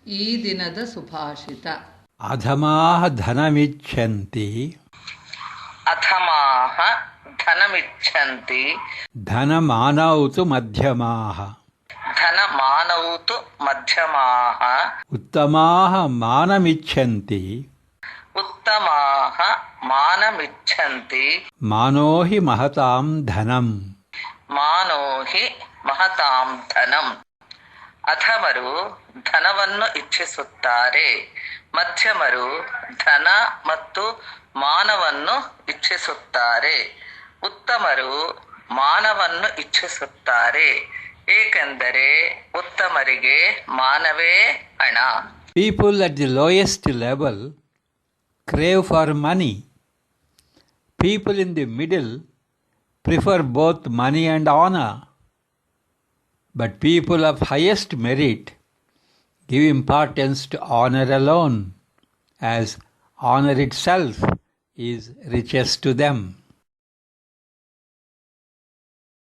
ಈ ದಿನದ ಸುಭಾಷಿತ. ಅಧಮಾಃ ಧನಮಿಚ್ಛಂತಿ ಅಧಮಾಃ ಧನಮಿಚ್ಛಂತಿ ಧನಮಾನೌ ತು ಮಧ್ಯಮಾಃ ಧನಮಾನೌ ತು ಮಧ್ಯಮಾಃ ಉತ್ತಮಾಃ ಮಾನಮಿಚ್ಛಂತಿ ಉತ್ತಮಾಃ ಮಾನಮಿಚ್ಛಂತಿ ಮಾನೋ ಹಿ ಮಹತಾಂ ಧನಂ ಮಾನೋ ಹಿ ಮಹತಾಂ ಧನಂ. ಅಧಮರು ಧನವನ್ನು ಇಚ್ಛಿಸುತ್ತಾರೆ, ಮಧ್ಯಮರು ಧನ ಮತ್ತು ಮಾನವನ್ನು ಇಚ್ಛಿಸುತ್ತಾರೆ, ಉತ್ತಮರು ಮಾನವನ್ನು ಇಚ್ಛಿಸುತ್ತಾರೆ, ಏಕೆಂದರೆ ಉತ್ತಮರಿಗೆ ಮಾನವೇ ಹಣ. People at the lowest level crave for money. People in the middle prefer both money and honor. But people of highest merit give importance to honor alone, as honor itself is richest to them.